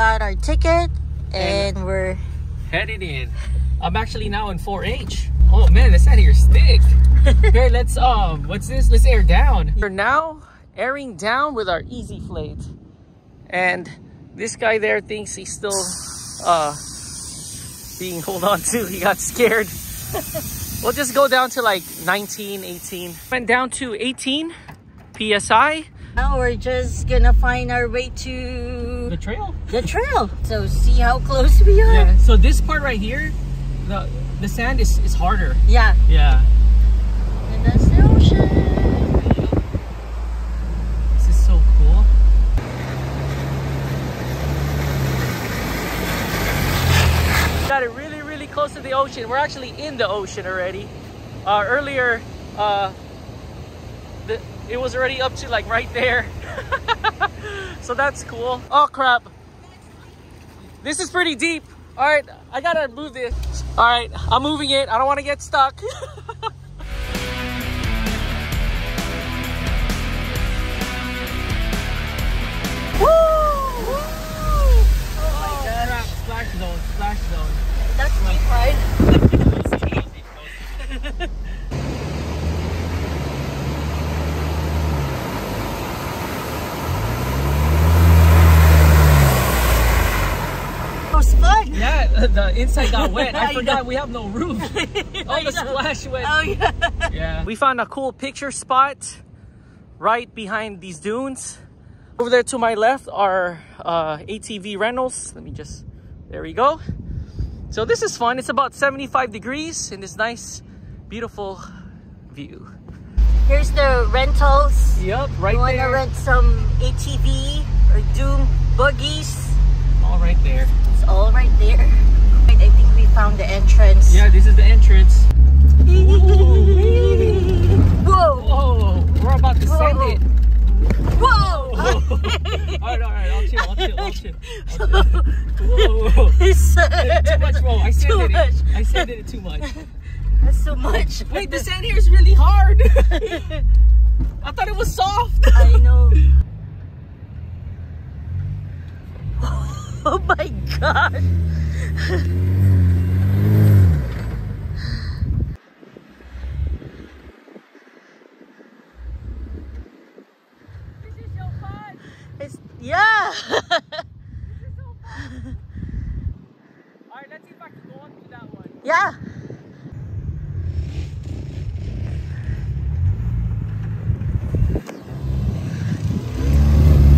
got our ticket and we're headed in. I'm actually now in 4H. Oh man, the sand here is thick. Here, let's what's this? Let's air down. We're now airing down with our easy flate, and this guy there thinks he's still being hold on to. He got scared. We'll just go down to like 19, 18. Went down to 18 PSI. Now we're just gonna find our way to the trail. So see how close we are. Yeah. So this part right here, the sand is harder. Yeah. Yeah. And that's the ocean. This is so cool. Got it really, really close to the ocean. We're actually in the ocean already. Earlier, it was already up to like right there. So that's cool. Oh crap. This is pretty deep. All right, I gotta move this. All right, I'm moving it. I don't want to get stuck. Woo! Woo! Oh my gosh. Splash zone, splash zone. That's deep, right? Yeah, the inside got wet. I forgot we have no roof. Oh, the splash went. Oh yeah. Yeah. We found a cool picture spot right behind these dunes. Over there to my left are ATV rentals. Let me just, there we go. So this is fun. It's about 75 degrees in this nice, beautiful view. Here's the rentals. Yep, right there. You wanna rent some ATV or dune buggies? All right there. All right there. I think we found the entrance. Yeah, this is the entrance. Whoa! Whoa! We're about to send it. Whoa! all right. I'll chill. Whoa! Too much roll. I sanded it too much. That's so much. Wait, the sand here is really hard. I thought it was soft. I know. Oh my god! This is so fun! Yeah! This is so fun! Alright, let's see if I can go on to that one. Yeah!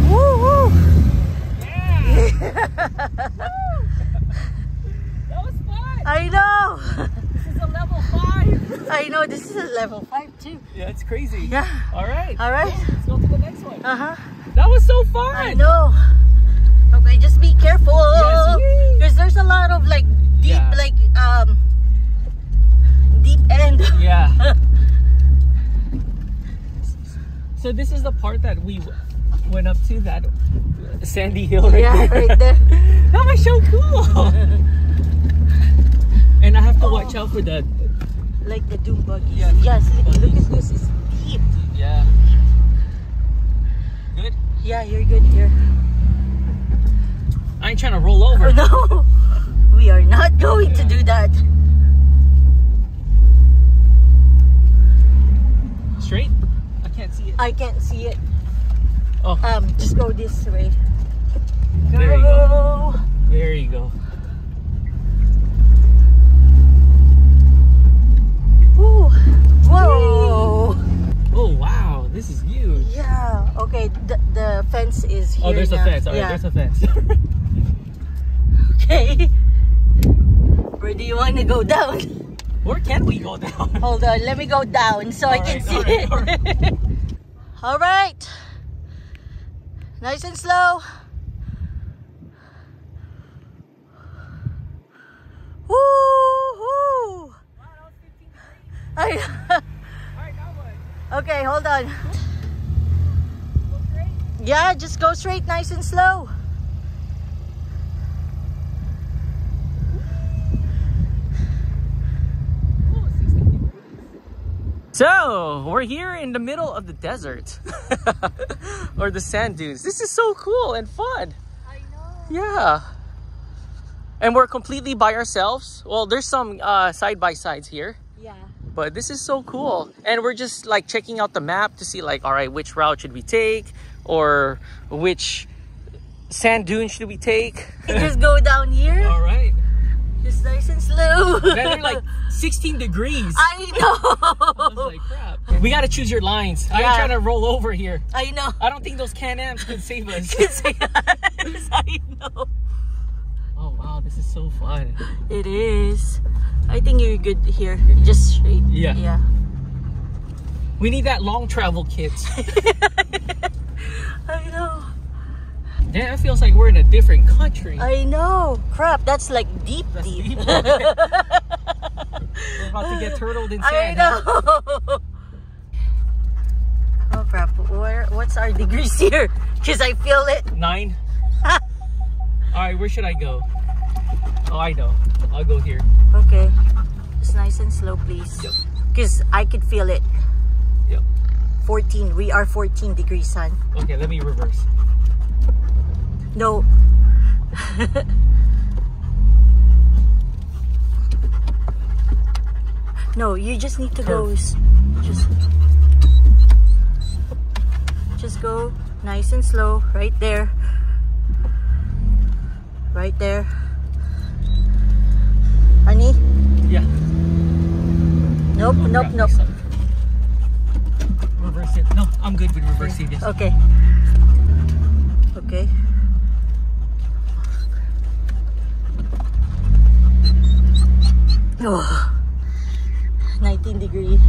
Woo woo! That was fun! I know! This is a level 5! I know, this is a level 5 too. Yeah, it's crazy. Yeah. Alright. Alright. Let's go to the next one. Uh-huh. That was so fun! I know. Okay, just be careful. Yes, because there's a lot of like deep, like deep end. Yeah. So this is the part that we went up to, that sandy hill right there. Right there. That was so cool. And I have to watch out for the like the dune buggies. Yeah, yes, buggies. look at this, it's deep. Yeah. Good? Yeah, you're good here. I ain't trying to roll over. No, we are not going to do that. Straight? I can't see it. I can't see it. Oh. Just go this way. There you go. There you go. Ooh. Whoa. Oh wow, this is huge. Yeah. Okay. The fence is here. Oh, there's now. a fence. All right, yeah. there's a fence. Okay. Where do you want to go down? Where can we go down? Hold on, let me go down so I can see it. All right. Nice and slow. Woo-hoo! Wow, that was 15 degrees. Alright, now what? okay, hold on. Go straight? Yeah, just go straight, nice and slow. Ooh, 60 degrees. So, we're here in the middle of the desert. Or the sand dunes. This is so cool and fun. I know. Yeah. And we're completely by ourselves. Well, there's some side-by-sides here. Yeah. But this is so cool. And we're just like checking out the map to see like, all right, which route should we take? Or which sand dune should we take? Just go down here. All right. Just nice and slow. They're like 16 degrees. I know. I was like, crap. We got to choose your lines. I ain't trying to roll over here. I know. I don't think those Can-Ams could save us. I know. Oh, wow. This is so fun. It is. I think you're good here. Just straight. Yeah. Yeah. We need that long travel kit. I know. Damn, it feels like we're in a different country. I know. Crap, that's like deep. We're about to get turtled in sand. I know. Oh crap, what's our degrees here? Because I feel it. 9. Alright, where should I go? Oh, I know. I'll go here. Okay. Just nice and slow, please. Yep. Because I could feel it. Yep. 14. We are 14 degrees, son. Okay, let me reverse. No. No, you just need to go. Just go nice and slow. Right there. Right there. Honey? Yeah. Nope, Oh, nope, crap, nope. Reverse it. No, I'm good with reversing this. Okay. Okay. Oh, 19 degree.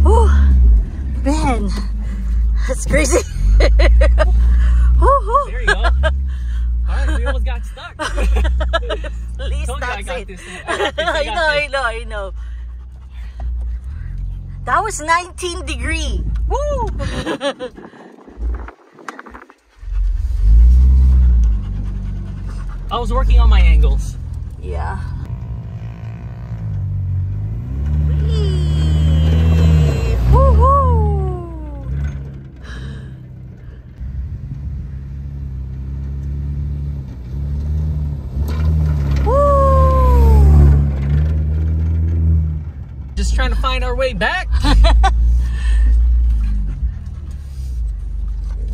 Oh, man, that's crazy. There you go. All right, we almost got stuck. At least Told you that's I got it. this. I know. That was 19 degree. Woo! I was working on my angles. Yeah. Woohoo! Woo! Just trying to find our way back.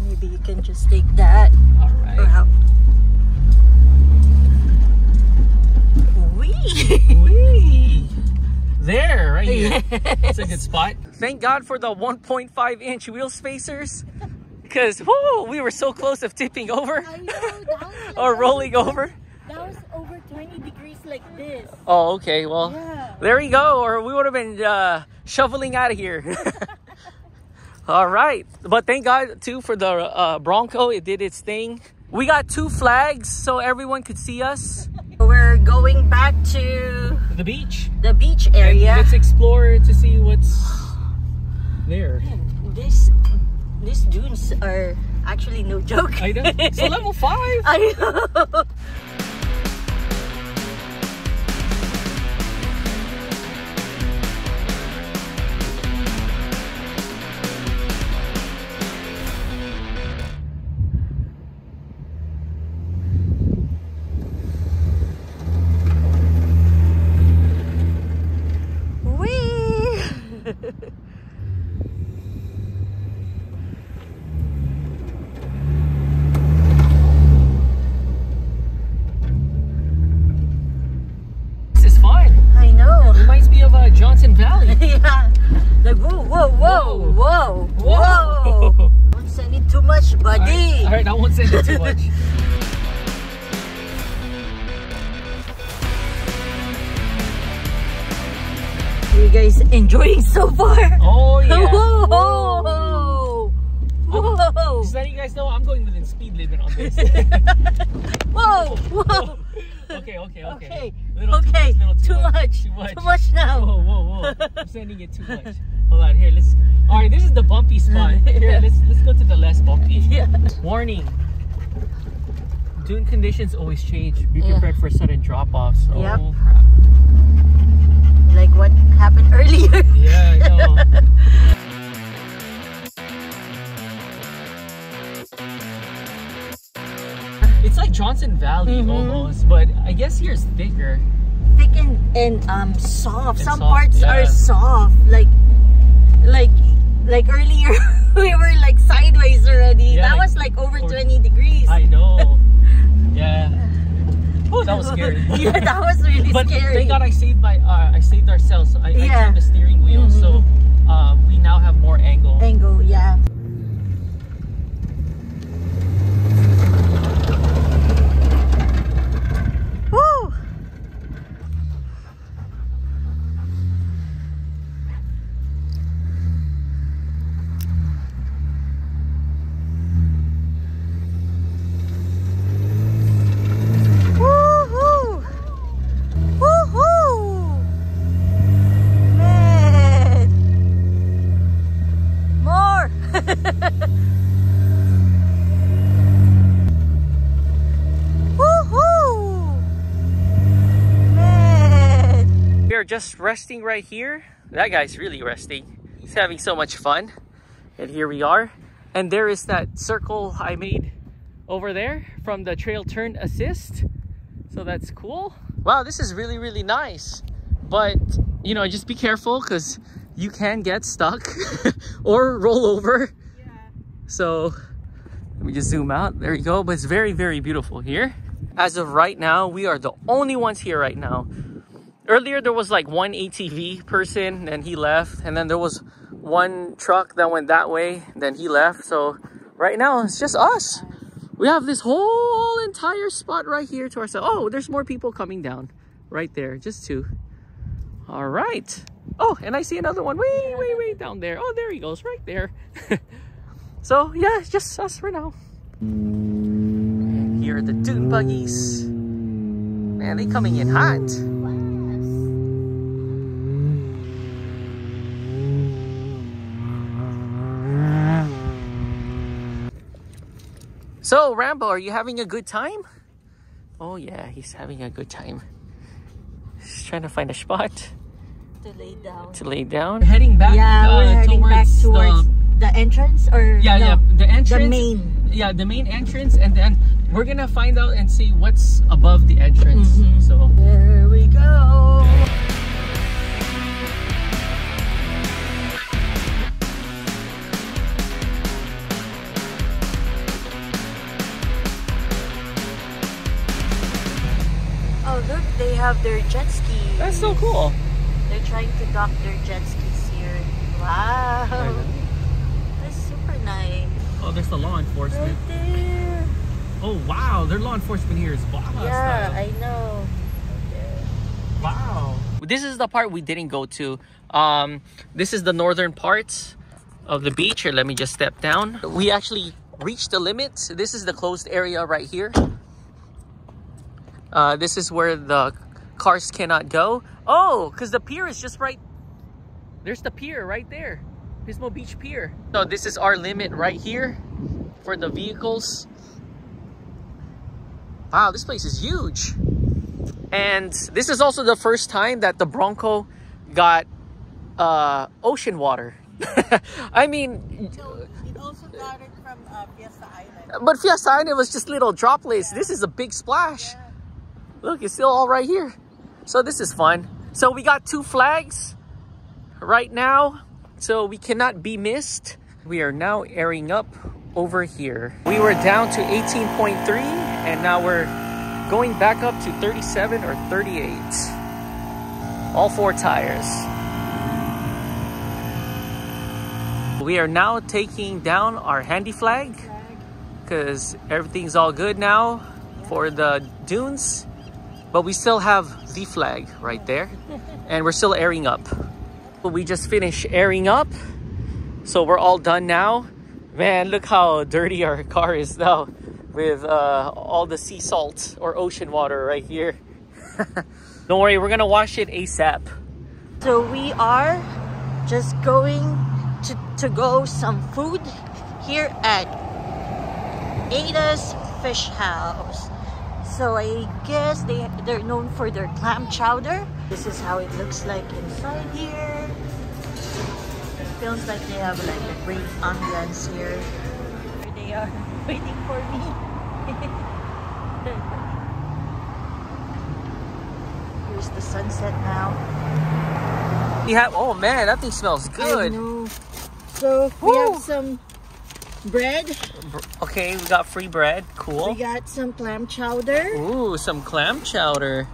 Maybe you can just take that. All right. Or how? Wee. There, right here. It's a good spot. Thank God for the 1.5-inch wheel spacers. Because we were so close of tipping over. I know, or rolling over. That was over 20 degrees like this. Oh, okay. Well, Yeah. there you go. Or we would have been shoveling out of here. All right. But thank God, too, for the Bronco. It did its thing. We got 2 flags so everyone could see us. We're going back to The beach. the beach area. And let's explore to see what's there. Man, these dunes are actually no joke. I know. So level 5. I know. This is fun. I know. Reminds me of Johnson Valley. Yeah. Like whoa. Don't send it too much, buddy. All right, I won't send it too much. Are you guys enjoying so far? Oh yeah. Whoa. Just letting you guys know, I'm going within speed limit on this. Whoa. Okay. Okay. Little Too much now. Whoa. I'm sending it too much. Hold on, here, let's... Alright, this is the bumpy spot. Here, let's go to the less bumpy. Yeah. Warning. Dune conditions always change. Be prepared for sudden drop-offs. Oh, Yep. crap. Like what happened earlier. Yeah, I know. Johnson Valley almost, but I guess here's thicker. Thick and soft. And some soft, parts yeah. are soft. Like earlier we were like sideways already. Yeah, that like, was like over 20 degrees. I know. Yeah. Oh, that was scary. Yeah, that was really but scary. thank God I saved ourselves. So I turned the steering wheel, so we now have more angle. Angle, yeah. Woo! Just resting right here. That guy's really resting. He's having so much fun. And here we are. And there is that circle I made over there from the trail turn assist. So that's cool. Wow, this is really, really nice. But, you know, just be careful because you can get stuck or roll over. Yeah. So let me just zoom out. There you go. But it's very, very beautiful here. As of right now, we are the only ones here right now. Earlier, there was like one ATV person, and he left. And then there was one truck that went that way, then he left. So right now, it's just us. We have this whole entire spot right here to ourselves. Oh, there's more people coming down right there. Just two. All right. Oh, and I see another one way down there. Oh, there he goes right there. So, yeah, it's just us for now. And here are the dune buggies. Man, they coming in hot. So, Rambo, are you having a good time? Oh, yeah, he's having a good time. He's trying to find a spot to lay down. To lay down. We're heading back. Yeah, we're heading back towards the entrance, or yeah, the entrance. The main. Yeah, the main entrance, and then we're gonna find out and see what's above the entrance. So there we go. Oh, look, they have their jet ski. That's so cool. They're trying to dock their jet skis here. Wow. That's super nice. Oh, there's the law enforcement. Right there. Oh, wow. Their law enforcement here is wow. Yeah, I know. Wow. This is the part we didn't go to. This is the northern part of the beach. Here, let me just step down. We actually reached the limit. This is the closed area right here. This is where the cars cannot go. Oh, because the pier is just right. There's the pier right there. Pismo Beach Pier. So this is our limit right here for the vehicles. Wow, this place is huge. And this is also the first time that the Bronco got ocean water. I mean... So it also got it from Fiesta Island. But Fiesta Island was just little droplets. Yeah. This is a big splash. Yeah. Look, it's still all right here. So this is fun. So we got 2 flags right now, so we cannot be missed. We are now airing up over here. We were down to 18.3 and now we're going back up to 37 or 38. All 4 tires. We are now taking down our handy flag because everything's all good now for the dunes. But we still have the flag right there. And we're still airing up. We just finished airing up. So we're all done now. Man, look how dirty our car is now. With all the sea salt or ocean water right here. Don't worry, we're gonna wash it ASAP. So we are just going to go some food here at Ada's Fish House. So I guess they're known for their clam chowder. This is how it looks like inside here. It feels like they have like a great ambience here. Here they are waiting for me. It's the sunset now. You have, oh man, that thing smells I good. know. So we have some bread. Okay, we got free bread. Cool. We got some clam chowder. Ooh, some clam chowder.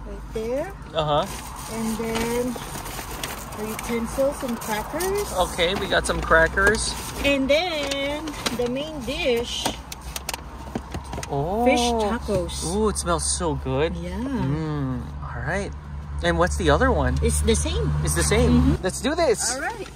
Right there. Uh-huh. And then the utensils and crackers. Okay, we got some crackers. And then the main dish. Oh. Fish tacos. Ooh, it smells so good. Yeah. All right. And what's the other one? It's the same. It's the same. Let's do this. All right.